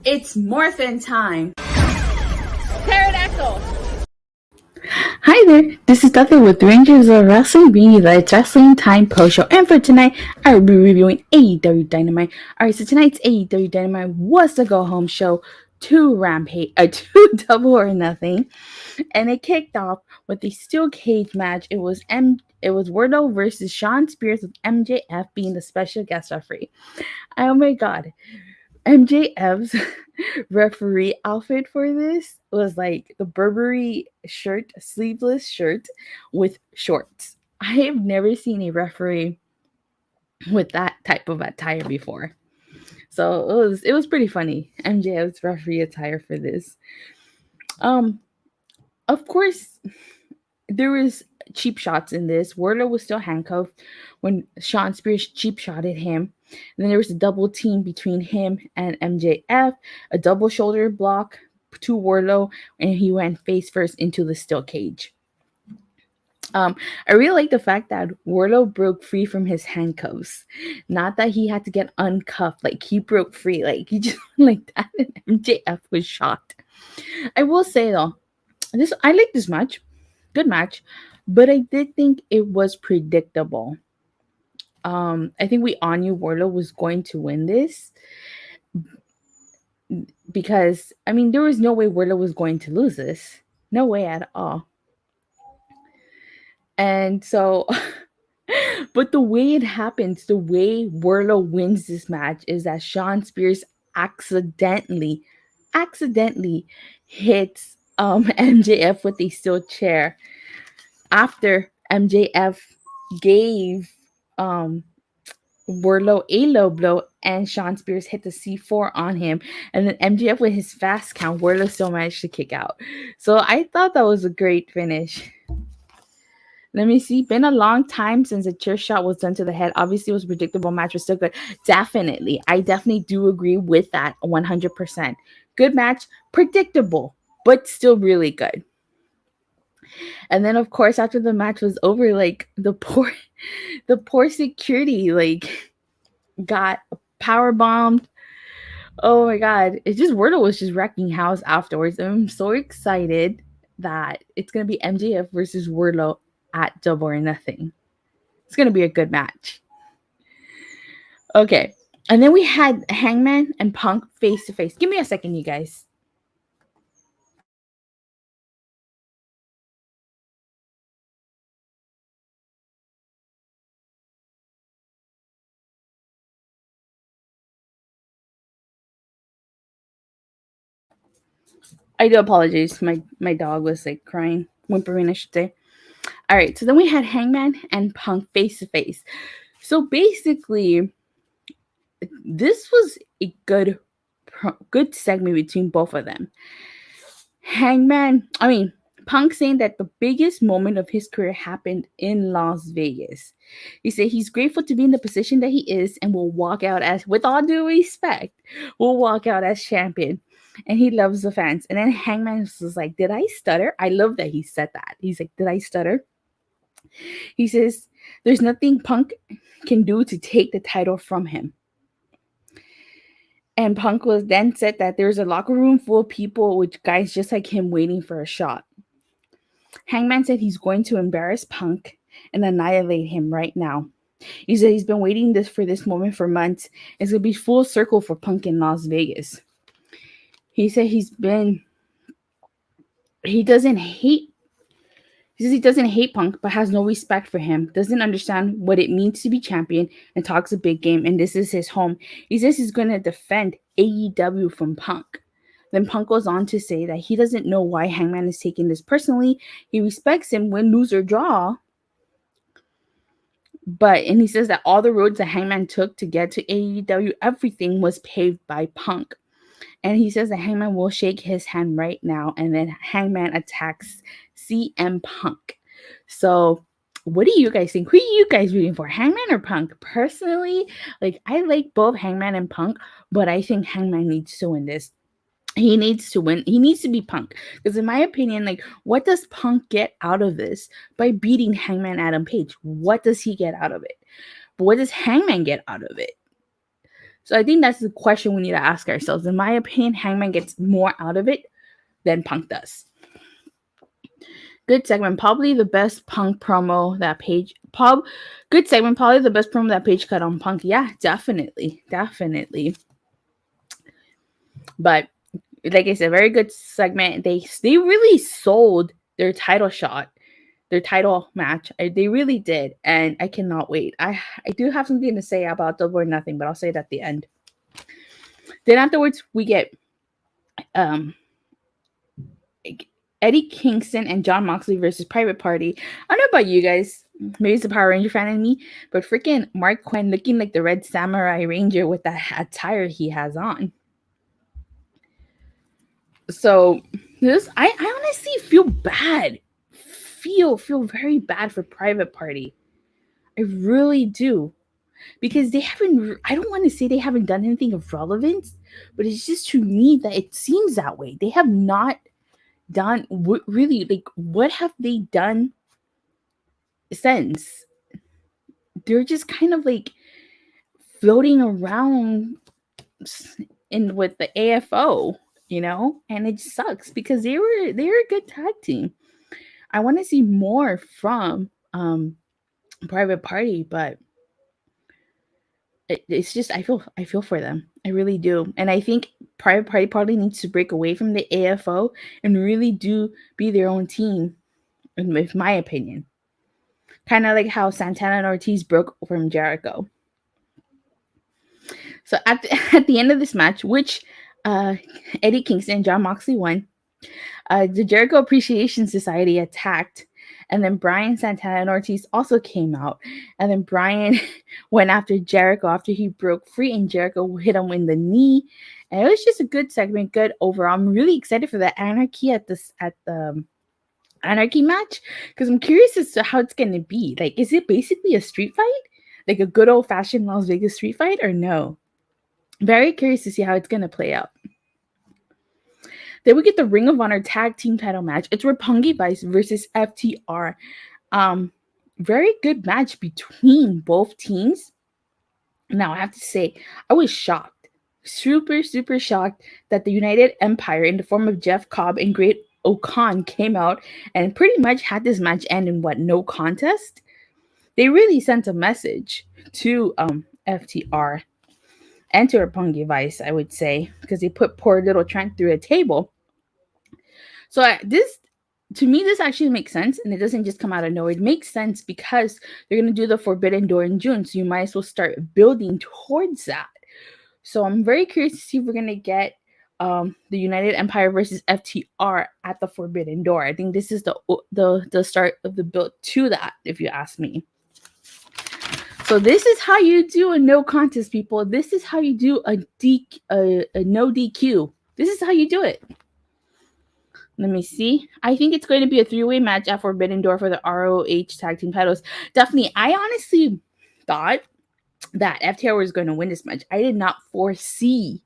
It's morphin time. Pterodactyl. Hi there, this is Datila with Rangers of Wrestling, bringing you the Wrestling Time Post Show. And for tonight, I will be reviewing AEW Dynamite. Alright, so tonight's AEW Dynamite was the go-home show to to Double or Nothing. And it kicked off with a steel cage match. It was Wardlow versus Shawn Spears with MJF being the special guest referee. Oh my god. MJF's referee outfit for this was like the Burberry shirt, sleeveless shirt with shorts. I have never seen a referee with that type of attire before. So it was pretty funny. MJF's referee attire for this. Of course, there was cheap shots in this. Wardlow was still handcuffed when Shawn Spears cheap shotted him. And then there was a double team between him and MJF, a double shoulder block to Wardlow, and he went face first into the steel cage. I really like the fact that Wardlow broke free from his handcuffs. Not that he had to get uncuffed. Like, he broke free. Like, he just like that, and MJF was shocked. I will say, though, I like this match. Good match. But I did think it was predictable. I think we all knew Wardlow was going to win this because, I mean, there was no way Wardlow was going to lose this. No way at all. And so, but the way it happens, the way Wardlow wins this match is that Shawn Spears accidentally hits MJF with a steel chair after MJF gave Wardlow a low blow, and Shawn Spears hit the C4 on him, and then MJF with his fast count, Wardlow still managed to kick out. So I thought that was a great finish. Let me see. Been a long time since a chair shot was done to the head. Obviously, it was a predictable match, but still good. Definitely. I definitely do agree with that 100%. Good match. Predictable, but still really good. And then, of course, after the match was over, like, the poor security, like, got power bombed. Oh my god. It's just Wardlow was just wrecking house afterwards. I'm so excited that it's gonna be MJF versus Wardlow at Double or Nothing. It's gonna be a good match. Okay. And then we had Hangman and Punk face to face. Give me a second, you guys. I do apologize. My dog was like crying, whimpering, I should say. All right, so then we had Hangman and Punk face to face. So basically, this was a good segment between both of them. Punk saying that the biggest moment of his career happened in Las Vegas. He said he's grateful to be in the position that he is and will walk out as, with all due respect, will walk out as champion. And he loves the fans. And then Hangman was like, did I stutter? I love that he said that. He's like, did I stutter? He says, there's nothing Punk can do to take the title from him. And Punk was then said that there's a locker room full of people with guys just like him waiting for a shot. Hangman said he's going to embarrass Punk and annihilate him right now. He said he's been waiting for this moment for months. It's going to be full circle for Punk in Las Vegas. He said he doesn't hate Punk, but has no respect for him, doesn't understand what it means to be champion, and talks a big game, and this is his home. He says he's going to defend AEW from Punk. Then Punk goes on to say that he doesn't know why Hangman is taking this personally. He respects him, win, lose, or draw. And he says that all the roads that Hangman took to get to AEW, everything was paved by Punk. And he says that Hangman will shake his hand right now. And then Hangman attacks CM Punk. So what do you guys think? Who are you guys rooting for? Hangman or Punk? Personally, like, I like both Hangman and Punk, but I think Hangman needs to win this. He needs to win. He needs to be Punk. Because in my opinion, like, what does Punk get out of this by beating Hangman Adam Page? What does he get out of it? But what does Hangman get out of it? So I think that's the question we need to ask ourselves. In my opinion, Hangman gets more out of it than Punk does. Good segment, probably the best Punk promo that Page. Good segment, probably the best promo that Page cut on Punk. Yeah, definitely. But like I said, very good segment. They really sold their title shot, their title match. They really did, and I cannot wait. I do have something to say about Double or Nothing, but I'll say it at the end. Then afterwards, we get Eddie Kingston and John Moxley versus Private Party. I don't know about you guys. Maybe it's the Power Ranger fan in me, but freaking Mark Quinn looking like the Red Samurai Ranger with that attire he has on. So this, I honestly feel bad. Feel very bad for Private Party. I really do. Because they haven't, I don't want to say they haven't done anything of relevance, but it's just to me that it seems that way. They have not done really, like, what have they done since? They're just kind of like floating around in with the AFO, and it sucks because they were a good tag team. I want to see more from Private Party, but it's just I feel for them. I really do. And I think Private Party probably needs to break away from the AFO and really do be their own team, in my opinion. Kind of like how Santana and Ortiz broke from Jericho. So at the end of this match, which Eddie Kingston and John Moxley won, the Jericho Appreciation Society attacked, and then Brian, Santana, and Ortiz also came out. And then Brian went after Jericho after he broke free, and Jericho hit him in the knee. And it was just a good segment, good overall. I'm really excited for the Anarchy at the Anarchy match because I'm curious as to how it's going to be. Like, is it basically a street fight? Like a good old-fashioned Las Vegas street fight, or no? Very curious to see how it's going to play out. Then we get the Ring of Honor Tag Team title match. It's Roppongi Vice versus FTR. Very good match between both teams. Now, I have to say, I was shocked. Super, super shocked that the United Empire, in the form of Jeff Cobb and Great O'Khan, came out and pretty much had this match end in no contest. They really sent a message to FTR and to Roppongi Vice, I would say, because they put poor little Trent through a table. So to me, this actually makes sense, and it doesn't just come out of nowhere. It makes sense because they're going to do the Forbidden Door in June, so you might as well start building towards that. So I'm very curious to see if we're going to get the United Empire versus FTR at the Forbidden Door. I think this is the start of the build to that, if you ask me. So this is how you do a no contest, people. This is how you do a no DQ. This is how you do it. Let me see. I think it's going to be a 3-way match at Forbidden Door for the ROH tag team titles. Definitely. I honestly thought that FTR was going to win this match. I did not foresee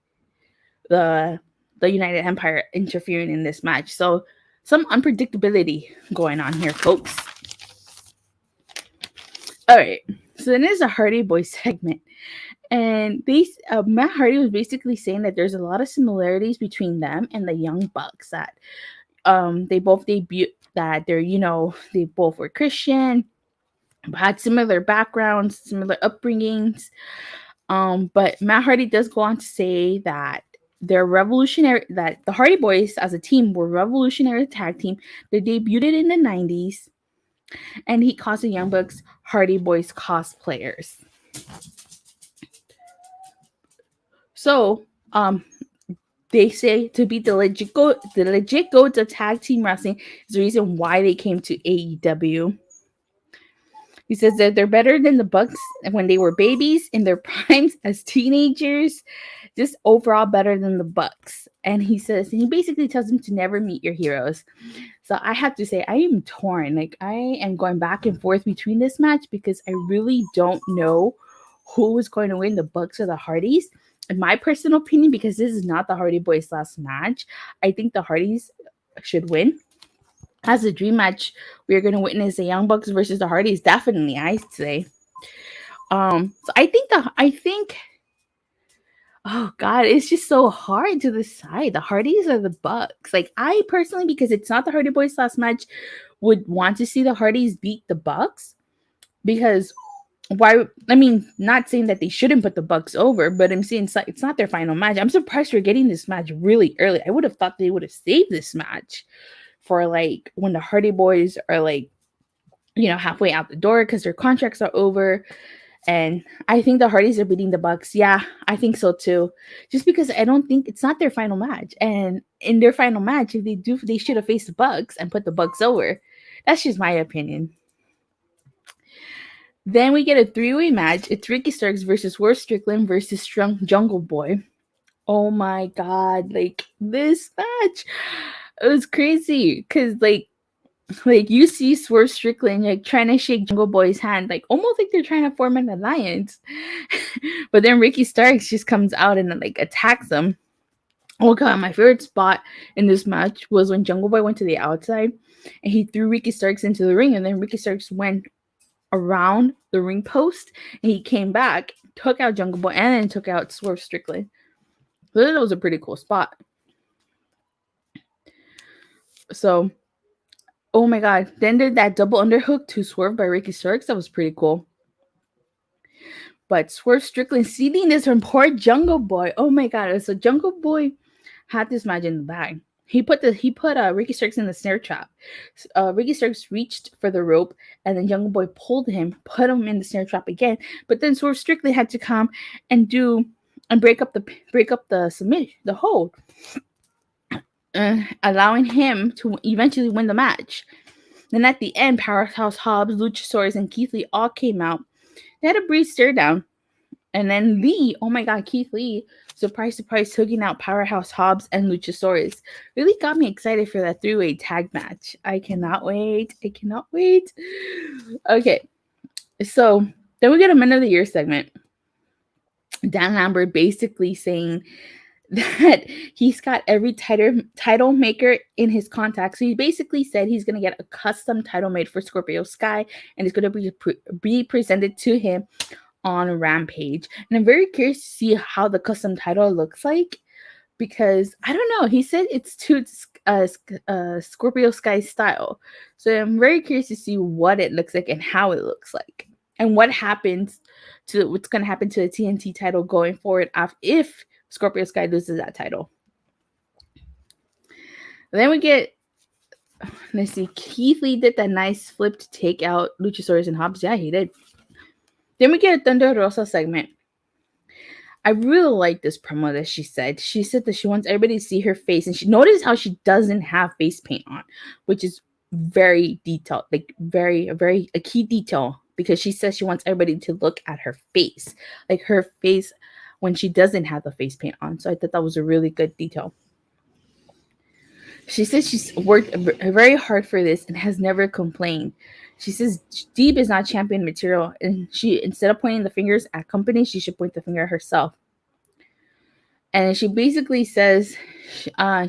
the United Empire interfering in this match. So some unpredictability going on here, folks. All right. So then there's a Hardy Boys segment. And Matt Hardy was basically saying that there's a lot of similarities between them and the Young Bucks, that they both debuted, that they both were Christian, had similar backgrounds, similar upbringings. But Matt Hardy does go on to say that they're revolutionary, that the Hardy Boys as a team were revolutionary tag team. They debuted in the 90s, and he calls the Young Bucks Hardy Boys cosplayers. So, they say to be the legit goats of tag team wrestling is the reason why they came to AEW. He says that they're better than the Bucks when they were babies, in their primes as teenagers, just overall better than the Bucks. And he basically tells them to never meet your heroes. So I have to say, I am torn. Like, I am going back and forth between this match because I really don't know who is going to win, the Bucks or the Hardys. In my personal opinion, because this is not the Hardy Boys' last match, I think the Hardys should win. As a dream match, we are going to witness the Young Bucks versus the Hardys. Definitely, I say. So I think Oh God, it's just so hard to decide. The Hardys or the Bucks? Like I personally, because it's not the Hardy Boys last match, would want to see the Hardys beat the Bucks because why? I mean, not saying that they shouldn't put the Bucks over, but I'm saying it's not their final match. I'm surprised we're getting this match really early. I would have thought they would have saved this match for like when the Hardy Boys are like, halfway out the door because their contracts are over. And I think the Hardys are beating the Bucks. Yeah, I think so too. Just because I don't think it's not their final match. And in their final match, if they do, they should have faced the Bucks and put the Bucks over. That's just my opinion. Then we get a 3-way match. It's Ricky Starks versus Strickland versus Strong Jungle Boy. Oh my God. Like this match. It was crazy. Because like you see Swerve Strickland like trying to shake Jungle Boy's hand, like almost like they're trying to form an alliance. But then Ricky Starks just comes out and like attacks them. Oh God, my favorite spot in this match was when Jungle Boy went to the outside and he threw Ricky Starks into the ring, and then Ricky Starks went around the ring post and he came back, took out Jungle Boy, and then took out Swerve Strickland. So that was a pretty cool spot. So oh my God. Then there's that double underhook to Swerve by Ricky Starks. That was pretty cool. But Swerve Strickland seating this from poor Jungle Boy. Oh my God. So Jungle Boy had this match in the bag. He put Ricky Starks in the snare trap. Ricky Starks reached for the rope, and then Jungle Boy pulled him, put him in the snare trap again. But then Swerve Strickland had to come and break up the submission, the hold. Allowing him to eventually win the match. Then at the end, Powerhouse, Hobbs, Luchasaurus, and Keithley all came out. They had a brief stare down. And then Lee, oh my God, Keith Lee, surprise, hooking out Powerhouse, Hobbs, and Luchasaurus. Really got me excited for that 3-way tag match. I cannot wait. Okay, so then we get a minute of the year segment. Dan Lambert basically saying that he's got every title maker in his contact. So he basically said he's going to get a custom title made for Scorpio Sky, and it's going to be presented to him on Rampage. And I'm very curious to see how the custom title looks like, because I don't know. He said it's to Scorpio Sky style. So I'm very curious to see what it looks like and how it looks like, and what's going to happen to the TNT title going forward if Scorpio Sky loses that title. Then we get, let's see, Keith Lee did that nice flip to take out Luchasaurus and Hobbs. Yeah, he did. Then we get a Thunder Rosa segment. I really like this promo that she said. She said that she wants everybody to see her face, and she noticed how she doesn't have face paint on, which is very detailed, like very a key detail, because she says she wants everybody to look at her face, like her face when she doesn't have the face paint on. So I thought that was a really good detail. She says she's worked very hard for this and has never complained. She says Deeb is not champion material, and she, instead of pointing the fingers at companies, she should point the finger at herself. And she basically says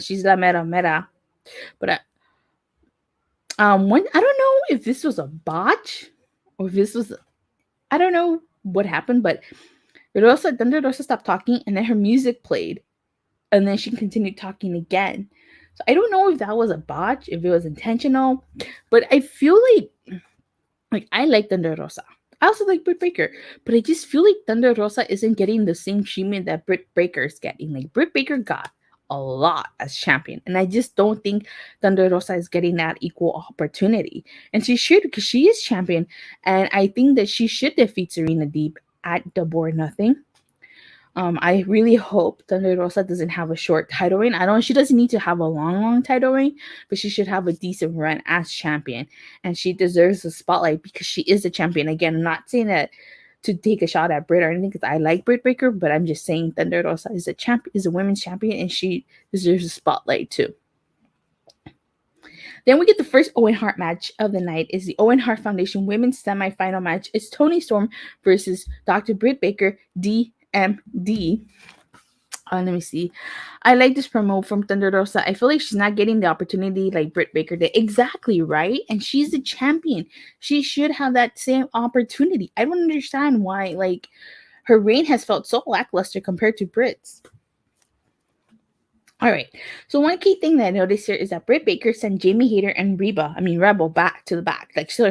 she's la mera. But I don't know if this was a botch or if this was, I don't know what happened, but Thunder Rosa stopped talking, and then her music played, and then she continued talking again. So I don't know if that was a botch, if it was intentional, but I feel like I like Thunder Rosa. I also like Britt Baker, but I just feel like Thunder Rosa isn't getting the same treatment that Britt Baker is getting. Like Britt Baker got a lot as champion, and I just don't think Thunder Rosa is getting that equal opportunity. And she should, because she is champion, and I think that she should defeat Serena Deeb at Double or Nothing. I really hope Thunder Rosa doesn't have a short title reign. She doesn't need to have a long title reign, but she should have a decent run as champion, and she deserves the spotlight because she is a champion. Again, I'm not saying that to take a shot at Britt or anything, because I like Britt Baker, but I'm just saying Thunder Rosa is a women's champion, and she deserves a spotlight too. Then we get the first Owen Hart match of the night. Is the Owen Hart Foundation women's semifinal match. It's Toni Storm versus Dr. Britt Baker, D.M.D. Let me see. I like this promo from Thunder Rosa. I feel like she's not getting the opportunity like Britt Baker did. Exactly, right? And she's the champion. She should have that same opportunity. I don't understand why, like, Her reign has felt so lackluster compared to Britt's. All right. So one key thing that I noticed here is that Britt Baker sent Jamie Hayter and Rebel back to the back. Like, so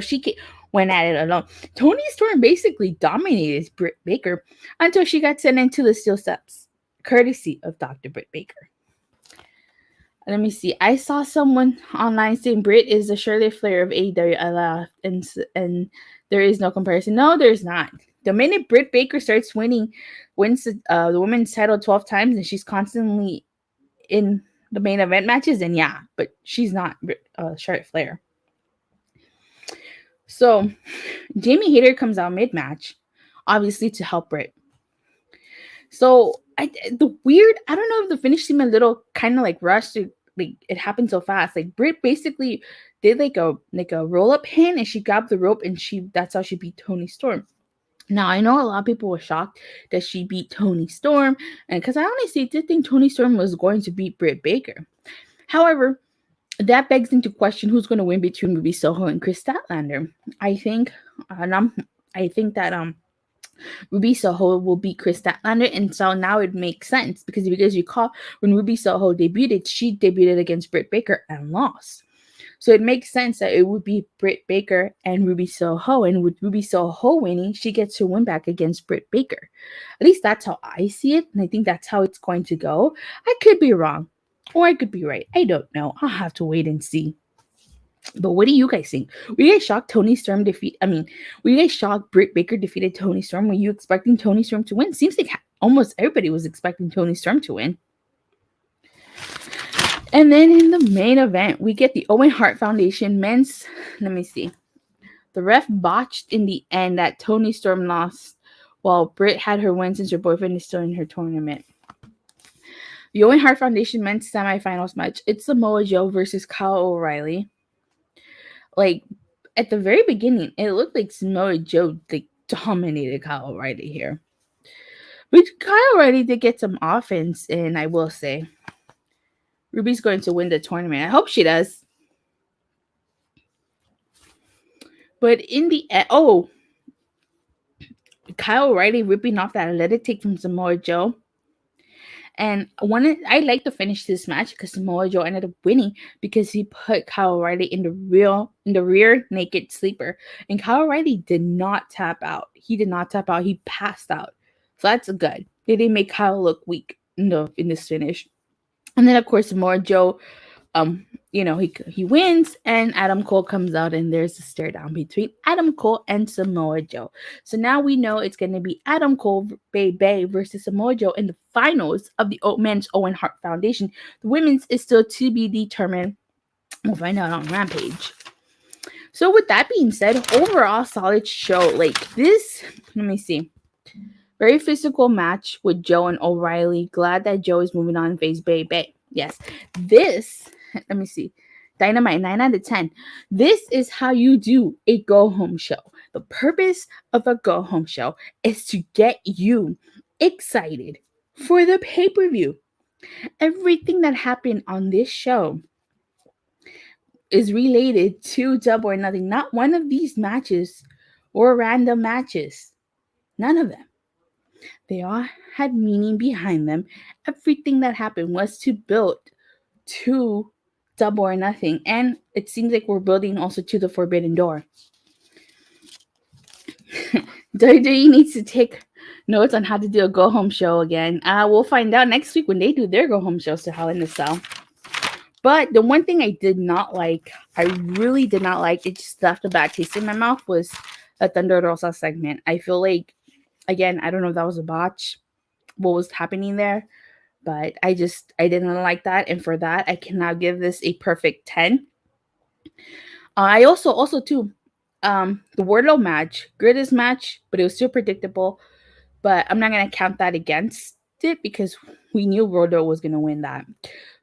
went at it alone. Toni Storm basically dominated Britt Baker until she got sent into the steel steps, courtesy of Dr. Britt Baker. Let me see. I saw someone online saying Britt is the Charlotte Flair of AEW, and there is no comparison. No, there's not. The minute Britt Baker wins the women's title 12 times, and she's constantly in the main event matches, and yeah, but she's not Charlotte Flair. So Jamie Hayter comes out mid-match, obviously to help Britt. So I don't know if the finish seemed a little kind of like rushed. Like it happened so fast. Like Britt basically did like a roll-up pin, and she grabbed the rope, and that's how she beat Toni Storm. Now, I know a lot of people were shocked that she beat Toni Storm, and because I honestly did think Toni Storm was going to beat Britt Baker. However, that begs into question who's going to win between Ruby Soho and Kris Statlander. I think that Ruby Soho will beat Kris Statlander, and so now it makes sense because you recall when Ruby Soho debuted, she debuted against Britt Baker and lost. So it makes sense that it would be Britt Baker and Ruby Soho, and with Ruby Soho winning, she gets to win back against Britt Baker. At least that's how I see it, and I think that's how it's going to go. I could be wrong, or I could be right. I don't know. I'll have to wait and see. But what do you guys think? Were you guys shocked were you guys shocked Britt Baker defeated Toni Storm? Were you expecting Toni Storm to win? Seems like almost everybody was expecting Toni Storm to win. And then in the main event, we get the Owen Hart Foundation men's. Let me see. The ref botched in the end that Toni Storm lost, while Britt had her win since her boyfriend is still in her tournament. The Owen Hart Foundation men's semifinals match. It's Samoa Joe versus Kyle O'Reilly. Like at the very beginning, it looked like Samoa Joe dominated Kyle O'Reilly here. But Kyle O'Reilly did get some offense, and I will say Ruby's going to win the tournament. I hope she does. But in the end, Kyle O'Reilly ripping off that athletic take from Samoa Joe. And I like to finish this match because Samoa Joe ended up winning because he put Kyle O'Reilly in the rear naked sleeper. And Kyle O'Reilly did not tap out. He did not tap out. He passed out. So that's good. They didn't make Kyle look weak in this finish. And then, of course, Samoa Joe, he wins, and Adam Cole comes out, and there's a stare down between Adam Cole and Samoa Joe. So now we know it's going to be Adam Cole Bay versus Samoa Joe in the finals of the men's Owen Hart Foundation. The women's is still to be determined. We'll find out on Rampage. So with that being said, overall solid show. Like this, let me see. Very physical match with Joe and O'Reilly. Glad that Joe is moving on and face Bay. Yes. This, let me see. Dynamite, 9 out of 10. This is how you do a go-home show. The purpose of a go-home show is to get you excited for the pay-per-view. Everything that happened on this show is related to Double or Nothing. Not one of these matches were random matches. None of them. They all had meaning behind them. Everything that happened was to build to Double or Nothing. And it seems like we're building also to the Forbidden Door. WWE needs to take notes on how to do a go-home show again. We'll find out next week when they do their go-home shows to Hell in a Cell. But the one thing I really did not like, it just left a bad taste in my mouth, was a Thunder Rosa segment. I feel like, again, I don't know if that was a botch, what was happening there, but I didn't like that. And for that, I cannot give this a perfect 10. I also too, the Wardlow match, greatest match, but it was still predictable. But I'm not going to count that against it because we knew Wardlow was going to win that.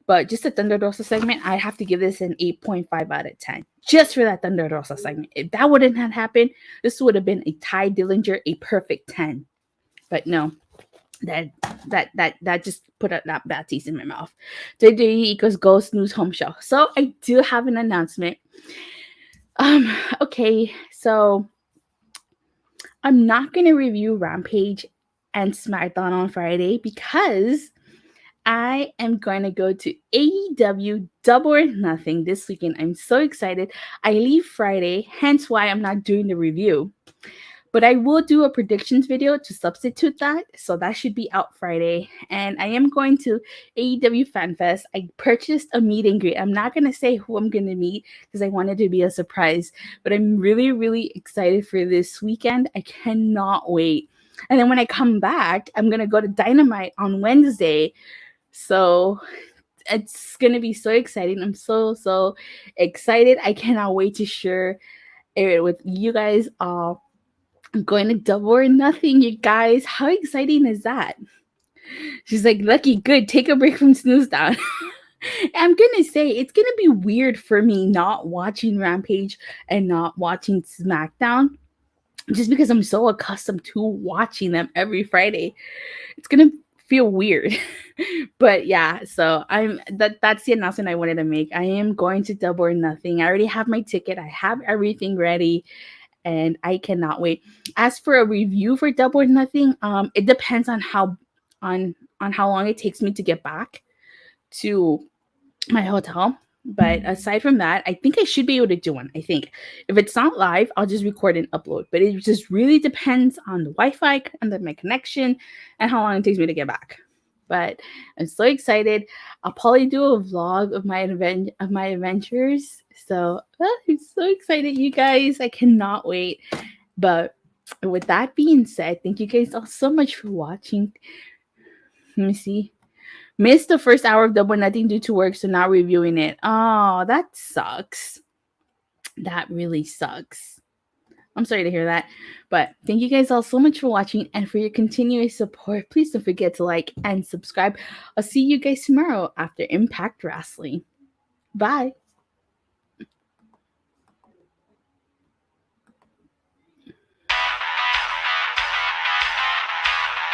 But just the Thunder Rosa segment, I have to give this an 8.5 out of 10. Just for that Thunder Rosa segment. If that wouldn't have happened, this would have been a Ty Dillinger, a perfect 10. But no, that just put that bad taste in my mouth. WWE equals Ghost News Home Show. So I do have an announcement. Okay, so I'm not going to review Rampage and SmackDown on Friday because I am going to go to AEW Double or Nothing this weekend. I'm so excited. I leave Friday, hence why I'm not doing the review. But I will do a predictions video to substitute that. So that should be out Friday. And I am going to AEW FanFest. I purchased a meet and greet. I'm not going to say who I'm going to meet because I want it to be a surprise. But I'm really, really excited for this weekend. I cannot wait. And then when I come back, I'm going to go to Dynamite on Wednesday. So it's going to be so exciting. I'm so excited. I cannot wait to share it with you guys all. I'm going to Double or Nothing, you guys. How exciting is that? She's like, Lucky, good. Take a break from Snooze Down. I'm going to say it's going to be weird for me not watching Rampage and not watching SmackDown just because I'm so accustomed to watching them every Friday. It's going to feel weird. But yeah, so that's the announcement I wanted to make. I am going to Double or Nothing. I already have my ticket. I have everything ready. And I cannot wait. As for a review for Double or Nothing, it depends on how long it takes me to get back to my hotel. But aside from that, I think I should be able to do one. I think if it's not live, I'll just record and upload. But it just really depends on the Wi-Fi and my connection and how long it takes me to get back. But I'm so excited. I'll probably do a vlog of my adventures. So I'm so excited, you guys. I cannot wait. But with that being said, thank you guys all so much for watching. Let me see. Missed the first hour of Double or Nothing due to work, so now reviewing it. Oh, that sucks. That really sucks. I'm sorry to hear that. But thank you guys all so much for watching and for your continuous support. Please don't forget to like and subscribe. I'll see you guys tomorrow after Impact Wrestling. Bye.